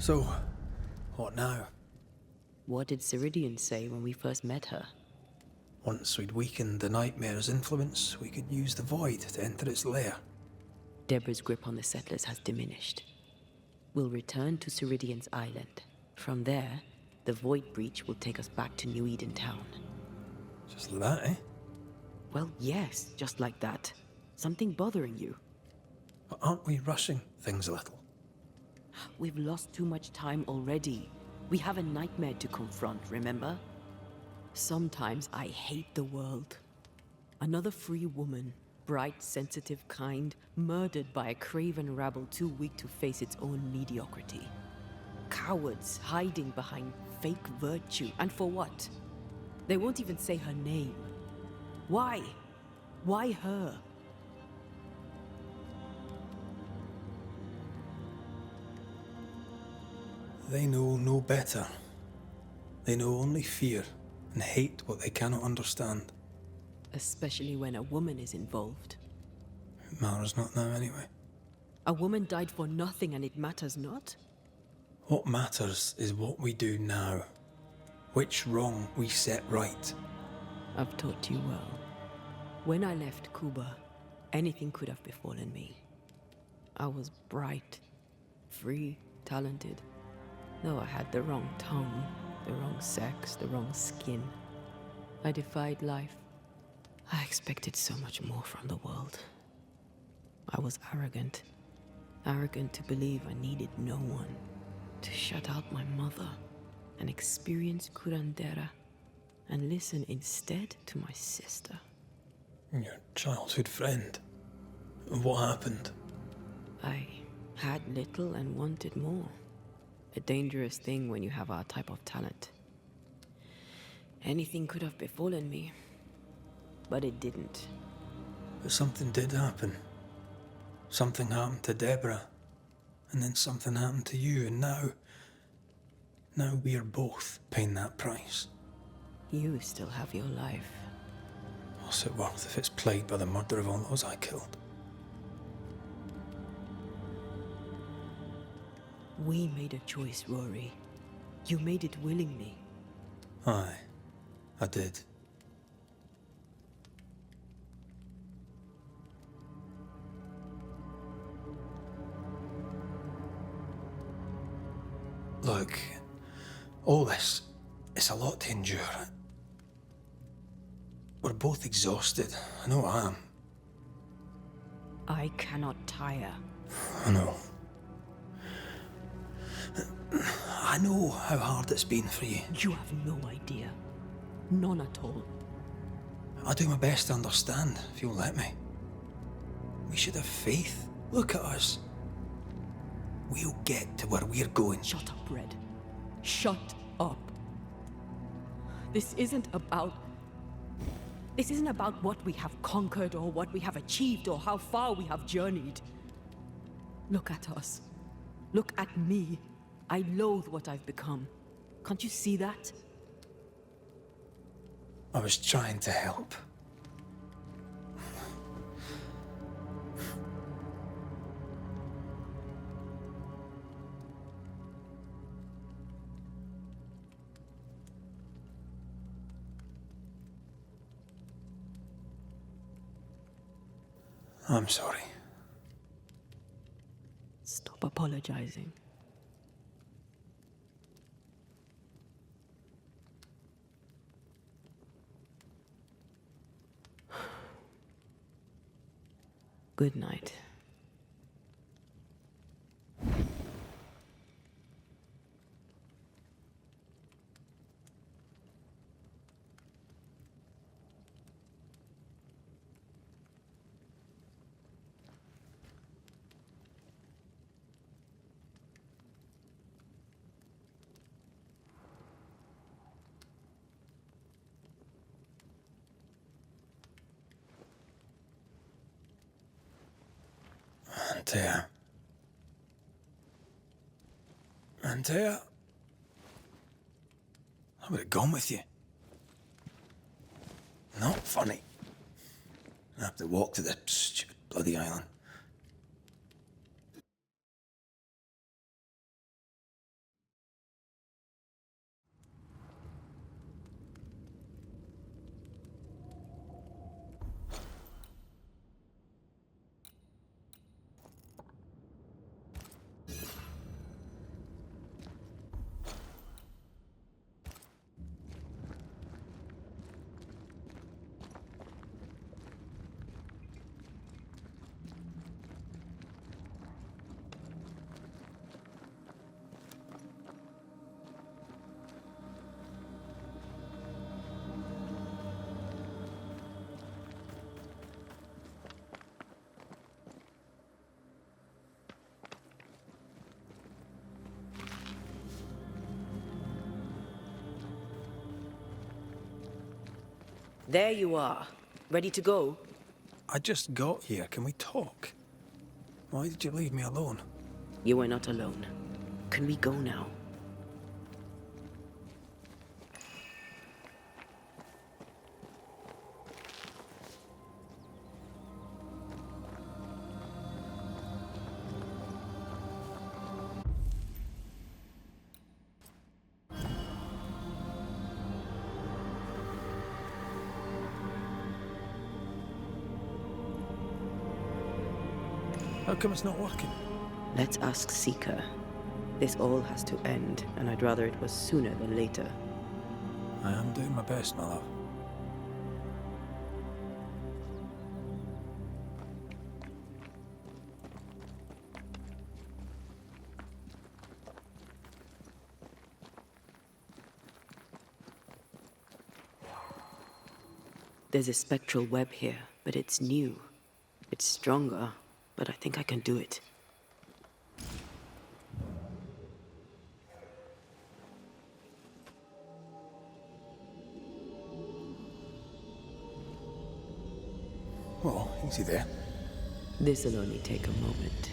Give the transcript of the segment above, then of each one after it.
So, what now? What did Ceridian say when we first met her? Once we'd weakened the nightmare's influence, we could use the void to enter its lair. Deborah's grip on the settlers has diminished. We'll return to Ceridian's island. From there, the void breach will take us back to New Eden town. Just like that, eh? Well, yes, just like that. Something bothering you. But aren't we rushing things a little? We've lost too much time already. We have a nightmare to confront, remember? Sometimes I hate the world. Another free woman, bright, sensitive, kind, murdered by a craven rabble too weak to face its own mediocrity. Cowards hiding behind fake virtue, and for what? They won't even say her name. Why? Why her? They know no better. They know only fear and hate what they cannot understand. Especially when a woman is involved. It matters not now anyway. A woman died for nothing and it matters not? What matters is what we do now. Which wrong we set right. I've taught you well. When I left Cuba, anything could have befallen me. I was bright, free, talented. Though I had the wrong tongue, the wrong sex, the wrong skin. I defied life. I expected so much more from the world. I was arrogant. Arrogant to believe I needed no one. To shut out my mother and experience curandera and listen instead to my sister. Your childhood friend. What happened? I had little and wanted more. A dangerous thing when you have our type of talent. Anything could have befallen me, but it didn't. But something did happen. Something happened to Deborah, and then something happened to you, and now we're both paying that price. You still have your life. What's it worth if it's plagued by the murder of all those I killed? We made a choice, Rory. You made it willingly. Aye, I did. Look, all this, it's a lot to endure. We're both exhausted. I know I am. I cannot tire. I know. I know how hard it's been for you. You have no idea. None at all. I'll do my best to understand, if you'll let me. We should have faith. Look at us. We'll get to where we're going. Shut up, Red. Shut up. This isn't about what we have conquered or what we have achieved or how far we have journeyed. Look at us. Look at me. I loathe what I've become. Can't you see that? I was trying to help. I'm sorry. Stop apologizing. Good night. Antea, I would have gone with you. Not funny. I have to walk to the stupid bloody island. There you are. Ready to go? I just got here. Can we talk? Why did you leave me alone? You are not alone. Can we go now? How come it's not working? Let's ask Seeker. This all has to end, and I'd rather it was sooner than later. I am doing my best, my love. There's a spectral web here, but it's new. It's stronger, but I think I can do it. Oh, easy there. This'll only take a moment.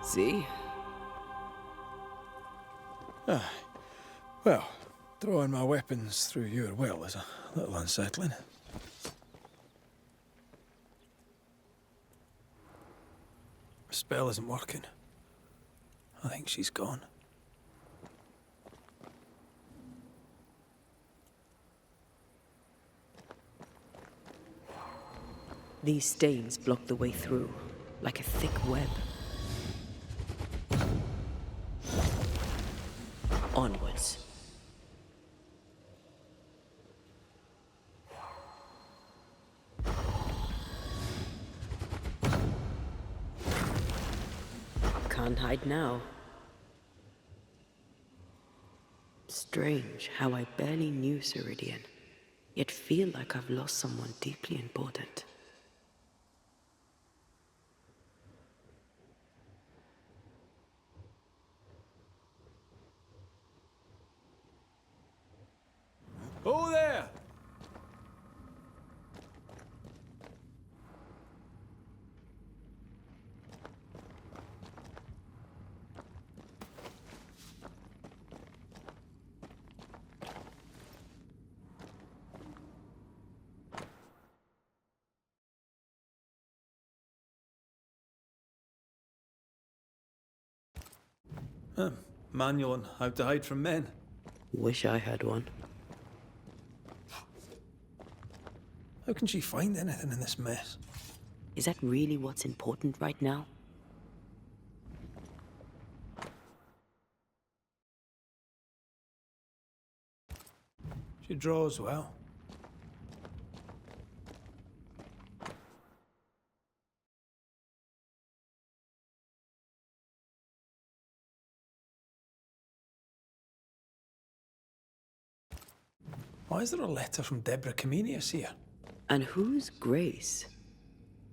See? Well, throwing my weapons through your will is a little unsettling. The spell isn't working. I think she's gone. These stains block the way through, like a thick web. Onwards. Can't hide now. Strange how I barely knew Ceridian, yet feel like I've lost someone deeply important. Oh there! Manual on how to hide from men. Wish I had one. How can she find anything in this mess? Is that really what's important right now? She draws well. Why is there a letter from Deborah Comenius here? And who's Grace?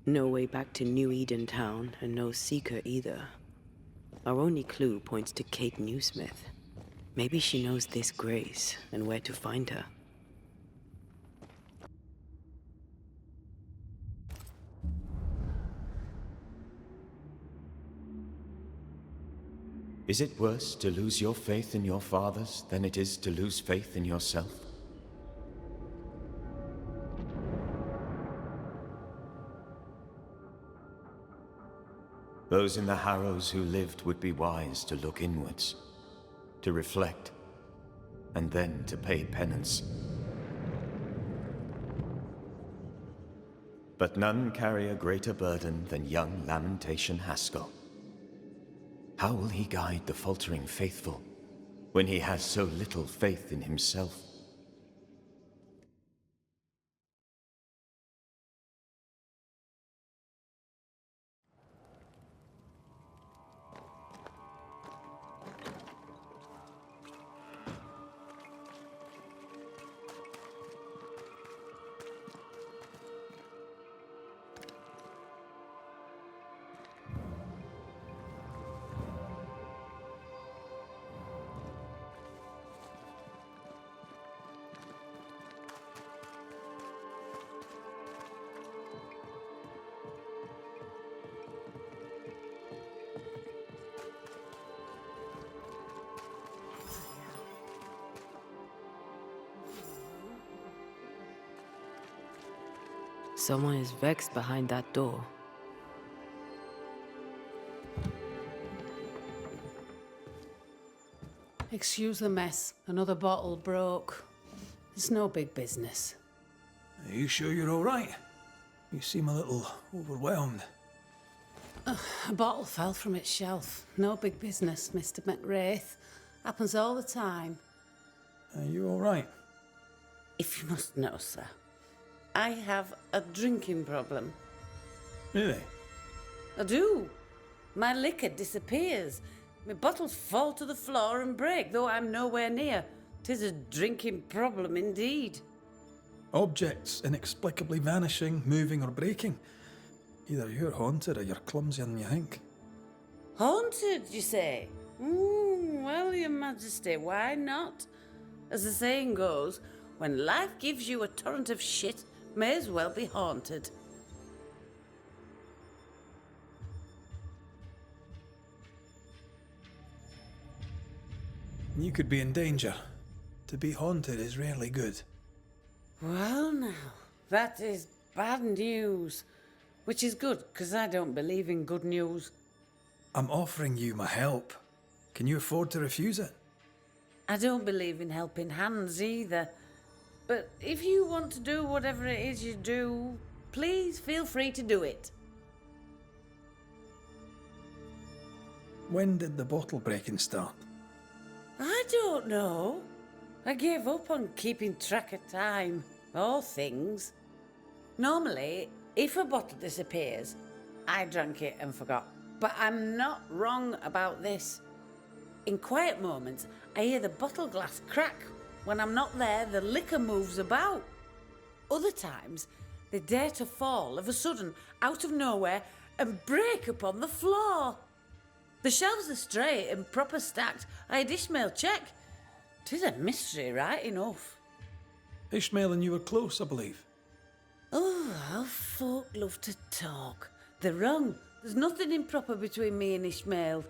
No way back to New Eden Town, and no Seeker either. Our only clue points to Kate Newsmith. Maybe she knows this Grace, and where to find her. Is it worse to lose your faith in your fathers than it is to lose faith in yourself? Those in the Harrows who lived would be wise to look inwards, to reflect, and then to pay penance. But none carry a greater burden than young Lamentation Haskell. How will he guide the faltering faithful when he has so little faith in himself? Someone is vexed behind that door. Excuse the mess. Another bottle broke. It's no big business. Are you sure you're all right? You seem a little overwhelmed. A bottle fell from its shelf. No big business, Mr. McWraith. Happens all the time. Are you all right? If you must know, sir, I have a drinking problem. Really? I do. My liquor disappears. My bottles fall to the floor and break, though I'm nowhere near. 'Tis a drinking problem indeed. Objects inexplicably vanishing, moving or breaking. Either you're haunted or you're clumsier than you think. Haunted, you say? Well, your majesty, why not? As the saying goes, when life gives you a torrent of shit, may as well be haunted. You could be in danger. To be haunted is rarely good. Well, now, that is bad news. Which is good, because I don't believe in good news. I'm offering you my help. Can you afford to refuse it? I don't believe in helping hands either. But if you want to do whatever it is you do, please feel free to do it. When did the bottle breaking start? I don't know. I gave up on keeping track of time, or things. Normally, if a bottle disappears, I drank it and forgot. But I'm not wrong about this. In quiet moments, I hear the bottle glass crack. When I'm not there, the liquor moves about. Other times, they dare to fall of a sudden, out of nowhere, and break upon the floor. The shelves are straight and proper stacked. I had Ishmael check. 'Tis a mystery, right enough. Ishmael and you were close, I believe. Oh, how folk love to talk. They're wrong. There's nothing improper between me and Ishmael.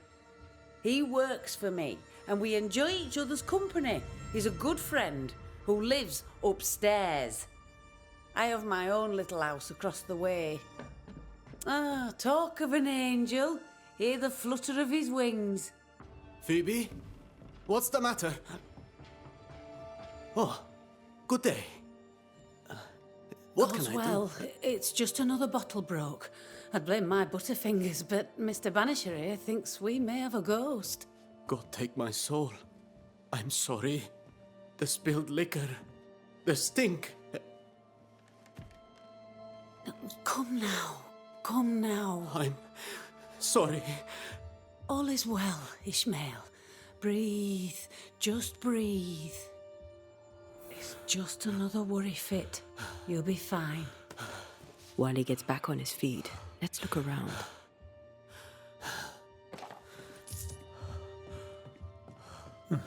He works for me, and we enjoy each other's company. He's a good friend who lives upstairs. I have my own little house across the way. Ah, talk of an angel. Hear the flutter of his wings. Phoebe? What's the matter? Oh, good day. What All's can I well. do? It's just another bottle broke. I'd blame my butterfingers, but Mr. Banisher here thinks we may have a ghost. God take my soul. I'm sorry. The spilled liquor. The stink. Come now. Come now. I'm sorry. All is well, Ishmael. Breathe. Just breathe. It's just another worry fit. You'll be fine. While he gets back on his feet, let's look around.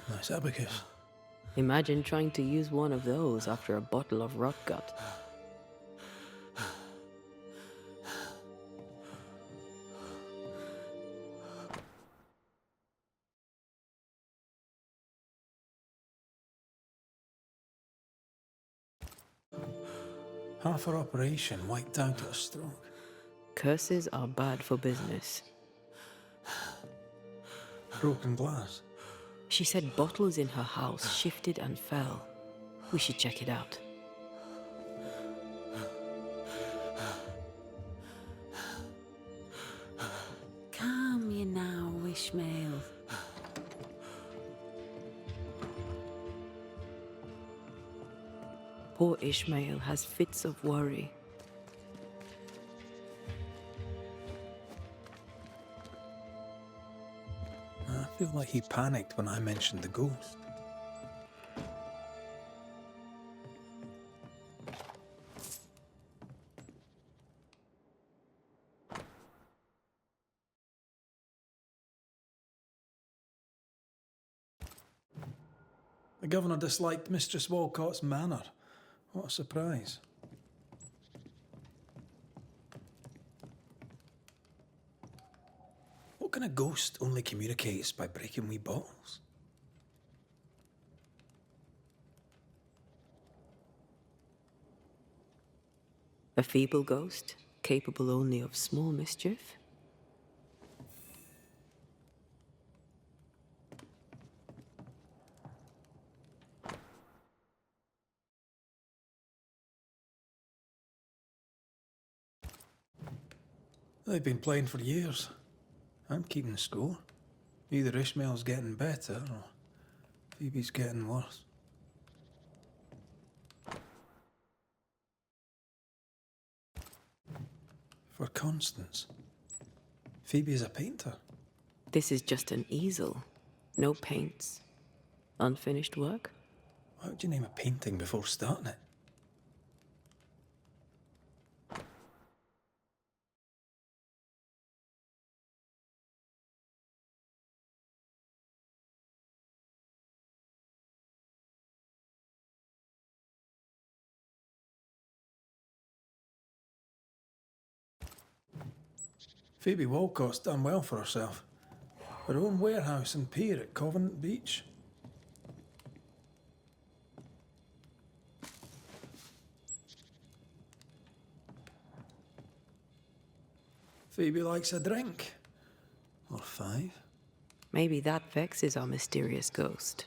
Nice abacus. Imagine trying to use one of those after a bottle of rot gut. Half our operation wiped out at a stroke. Curses are bad for business. Broken glass. She said bottles in her house shifted and fell. We should check it out. Calm you now, Ishmael. Poor Ishmael has fits of worry. I feel like he panicked when I mentioned the ghost. The governor disliked Mistress Walcott's manner. What a surprise. What kind of ghost only communicates by breaking wee bottles? A feeble ghost, capable only of small mischief? They've been playing for years. I'm keeping the score. Either Ishmael's getting better or Phoebe's getting worse. For Constance, Phoebe is a painter. This is just an easel. No paints. Unfinished work? Why would you name a painting before starting it? Phoebe Walcott's done well for herself. Her own warehouse and pier at Covenant Beach. Phoebe likes a drink. Or 5. Maybe that vexes our mysterious ghost.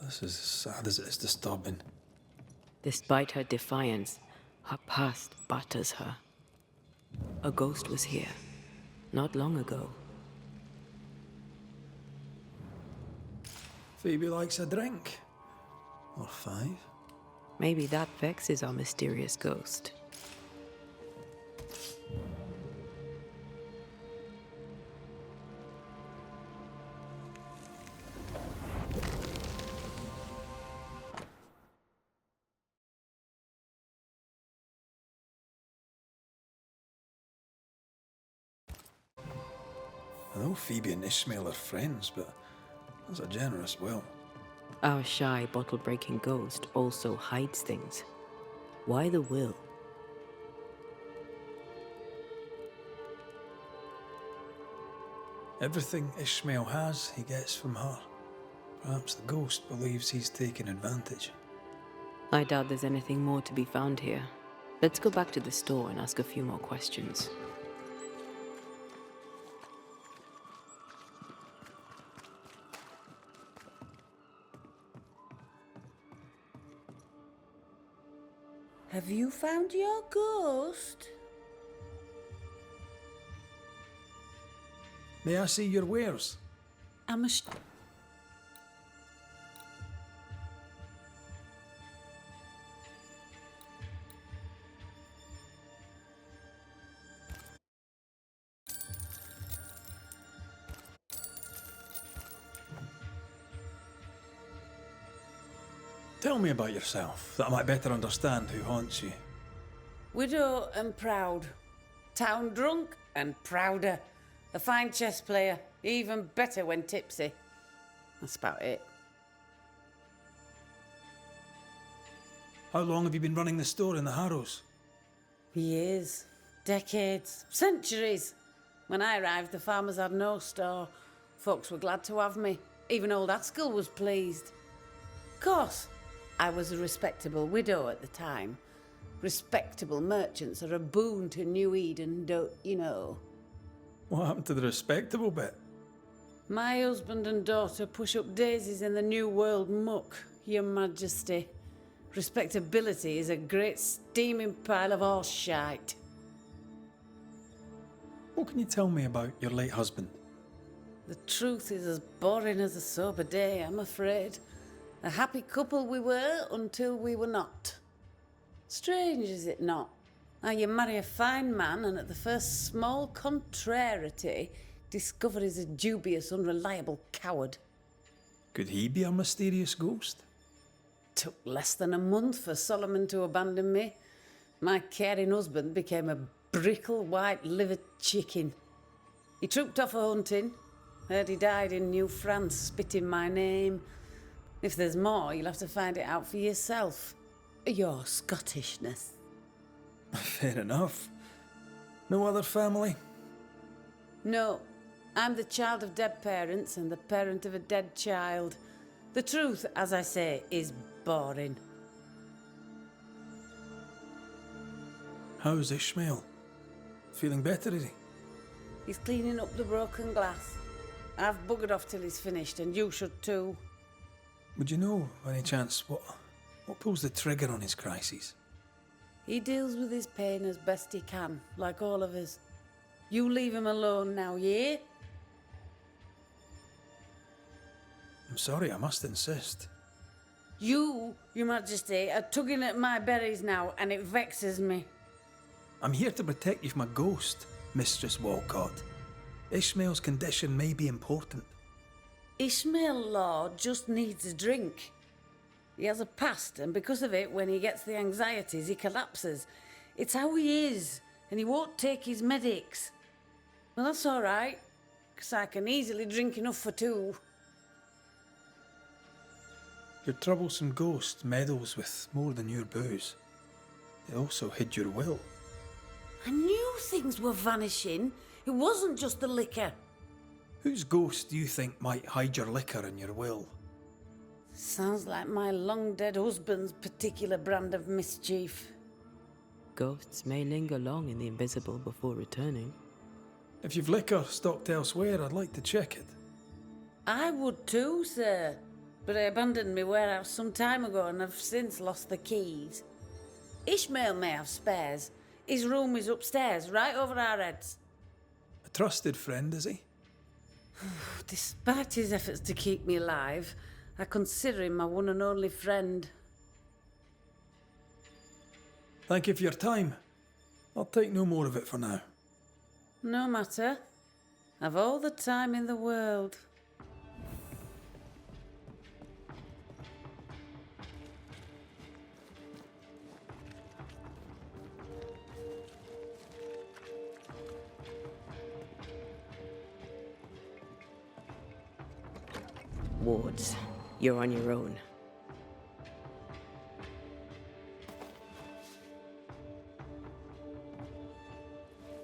This is as sad as it is disturbing. Despite her defiance, her past batters her. A ghost was here, not long ago. Phoebe likes a drink. Or 5. Maybe that vexes our mysterious ghost. I know Phoebe and Ishmael are friends, but that's a generous will. Our shy, bottle-breaking ghost also hides things. Why the will? Everything Ishmael has, he gets from her. Perhaps the ghost believes he's taking advantage. I doubt there's anything more to be found here. Let's go back to the store and ask a few more questions. Have you found your ghost? May I see your wares? I'm a Tell me about yourself, that I might better understand who haunts you. Widow and proud. Town drunk and prouder. A fine chess player, even better when tipsy. That's about it. How long have you been running the store in the Harrows? Years, decades, centuries. When I arrived, the farmers had no store. Folks were glad to have me. Even old Haskell was pleased. Of course, I was a respectable widow at the time. Respectable merchants are a boon to New Eden, don't you know? What happened to the respectable bit? My husband and daughter push up daisies in the New World muck, Your Majesty. Respectability is a great steaming pile of horse shite. What can you tell me about your late husband? The truth is as boring as a sober day, I'm afraid. A happy couple we were until we were not. Strange, is it not? How you marry a fine man and at the first small contrariety discover he's a dubious, unreliable coward. Could he be a mysterious ghost? Took less than a month for Solomon to abandon me. My caring husband became a brickle white-livered chicken. He trooped off a hunting. Heard he died in New France, spitting my name. If there's more, you'll have to find it out for yourself. Your Scottishness. Fair enough. No other family? No, I'm the child of dead parents and the parent of a dead child. The truth, as I say, is boring. How's Ishmael? Feeling better, is he? He's cleaning up the broken glass. I've buggered off till he's finished, and you should too. Would you know, by any chance, what pulls the trigger on his crises? He deals with his pain as best he can, like all of us. You leave him alone now, yeah? I'm sorry, I must insist. You, Your Majesty, are tugging at my berries now, and it vexes me. I'm here to protect you from a ghost, Mistress Walcott. Ishmael's condition may be important. Ishmael Law just needs a drink. He has a past, and because of it, when he gets the anxieties, he collapses. It's how he is, and he won't take his medics. Well, that's all right, because I can easily drink enough for two. Your troublesome ghost meddles with more than your booze. It also hid your will. I knew things were vanishing. It wasn't just the liquor. Whose ghost do you think might hide your liquor and your will? Sounds like my long-dead husband's particular brand of mischief. Ghosts may linger long in the invisible before returning. If you've liquor stocked elsewhere, I'd like to check it. I would too, sir. But I abandoned my warehouse some time ago and have since lost the keys. Ishmael may have spares. His room is upstairs, right over our heads. A trusted friend, is he? Despite his efforts to keep me alive, I consider him my one and only friend. Thank you for your time. I'll take no more of it for now. No matter. I've all the time in the world. Wards, you're on your own.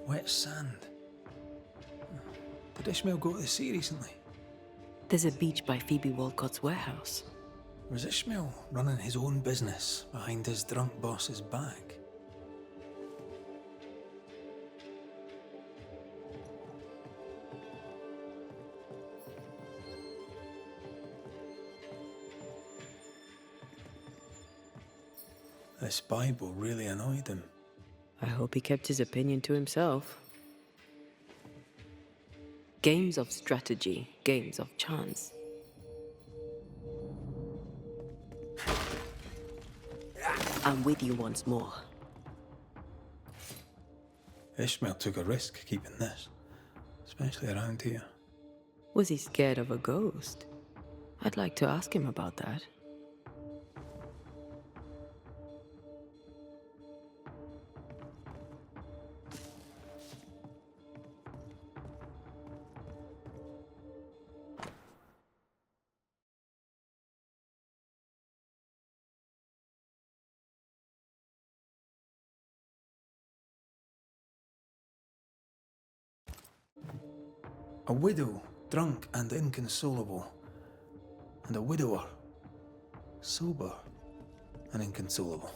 Wet sand. Did Ishmael go to the sea recently? There's a beach by Phoebe Walcott's warehouse. Was Ishmael running his own business behind his drunk boss's back? This Bible really annoyed him. I hope he kept his opinion to himself. Games of strategy, games of chance. I'm with you once more. Ishmael took a risk keeping this, especially around here. Was he scared of a ghost? I'd like to ask him about that. A widow, drunk and inconsolable, and a widower, sober and inconsolable.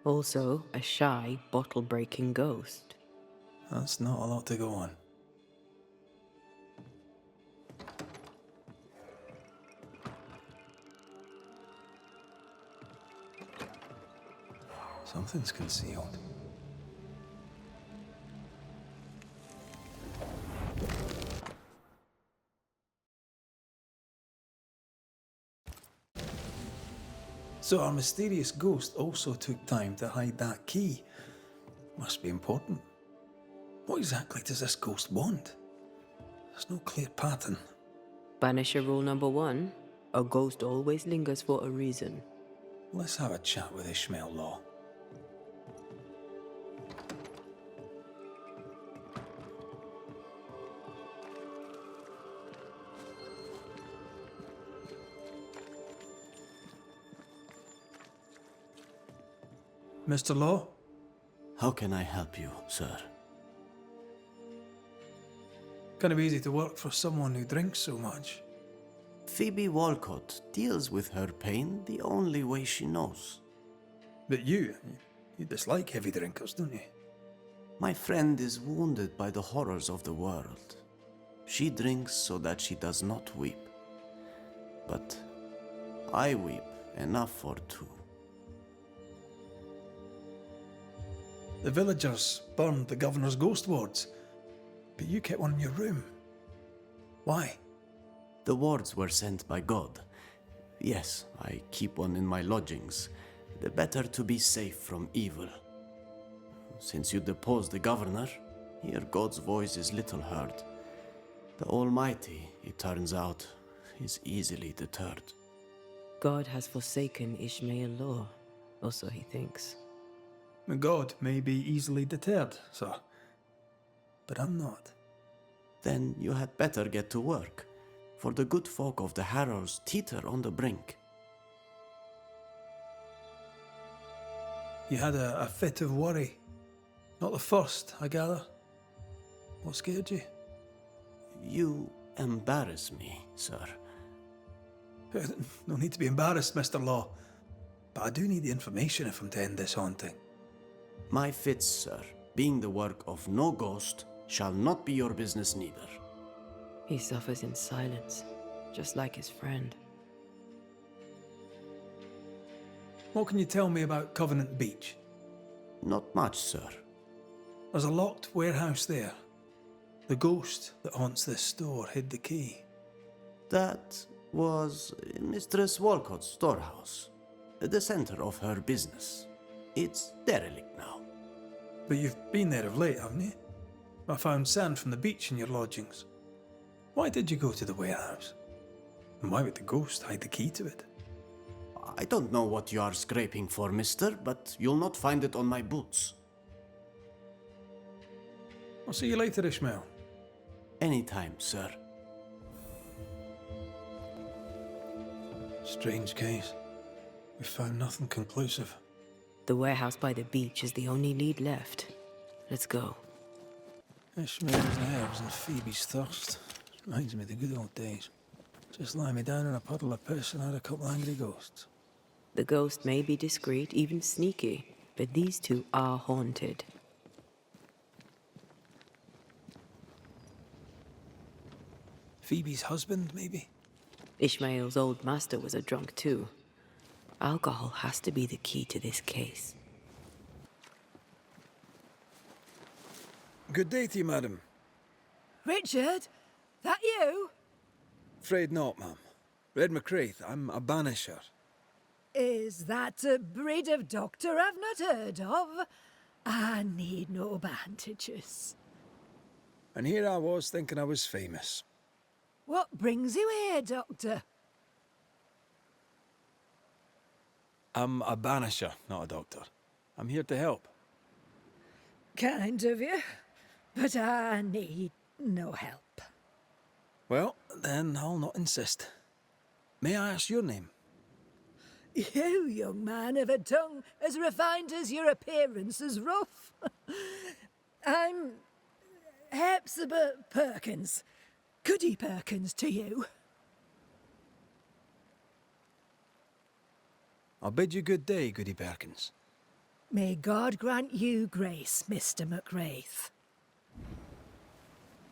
Also, a shy, bottle-breaking ghost. That's not a lot to go on. Something's concealed. So our mysterious ghost also took time to hide that key. Must be important. What exactly does this ghost want? There's no clear pattern. Banisher rule number 1, a ghost always lingers for a reason. Let's have a chat with Ishmael Law. Mr. Law? How can I help you, sir? Kind of easy to work for someone who drinks so much. Phoebe Walcott deals with her pain the only way she knows. But you dislike heavy drinkers, don't you? My friend is wounded by the horrors of the world. She drinks so that she does not weep. But I weep enough for two. The villagers burned the governor's ghost wards, but you kept one in your room. Why? The wards were sent by God. Yes, I keep one in my lodgings. The better to be safe from evil. Since you deposed the governor, here God's voice is little heard. The Almighty, it turns out, is easily deterred. God has forsaken Ishmael law, or so he thinks. God may be easily deterred, sir. But I'm not. Then you had better get to work, for the good folk of the Harrows teeter on the brink. You had a fit of worry. Not the first, I gather. What scared you? You embarrass me, sir. No need to be embarrassed, Mr. Law. But I do need the information if I'm to end this haunting. My fits, sir, being the work of no ghost, shall not be your business neither. He suffers in silence, just like his friend. What can you tell me about Covenant Beach? Not much, sir. There's a locked warehouse there. The ghost that haunts this store hid the key. That was Mistress Walcott's storehouse, the center of her business. It's derelict now. But you've been there of late, haven't you? I found sand from the beach in your lodgings. Why did you go to the warehouse? And why would the ghost hide the key to it? I don't know what you are scraping for, mister, but you'll not find it on my boots. I'll see you later, Ishmael. Anytime, sir. Strange case. We found nothing conclusive. The warehouse by the beach is the only lead left. Let's go. Ishmael's nerves and Phoebe's thirst. Reminds me of the good old days. Just lie me down in a puddle of piss and had a couple angry ghosts. The ghost may be discreet, even sneaky, but these two are haunted. Phoebe's husband, maybe? Ishmael's old master was a drunk too. Alcohol has to be the key to this case. Good day to you, madam. Richard, that you? Afraid not, ma'am. Red McCraith, I'm a banisher. Is that a breed of doctor I've not heard of? I need no bandages. And here I was thinking I was famous. What brings you here, doctor? I'm a banisher, not a doctor. I'm here to help. Kind of you, but I need no help. Well, then I'll not insist. May I ask your name? You, young man, have a tongue as refined as your appearance is rough. I'm Hepzibah Perkins. Goody Perkins to you. I'll bid you good day, Goody Perkins. May God grant you grace, Mr. McWraith.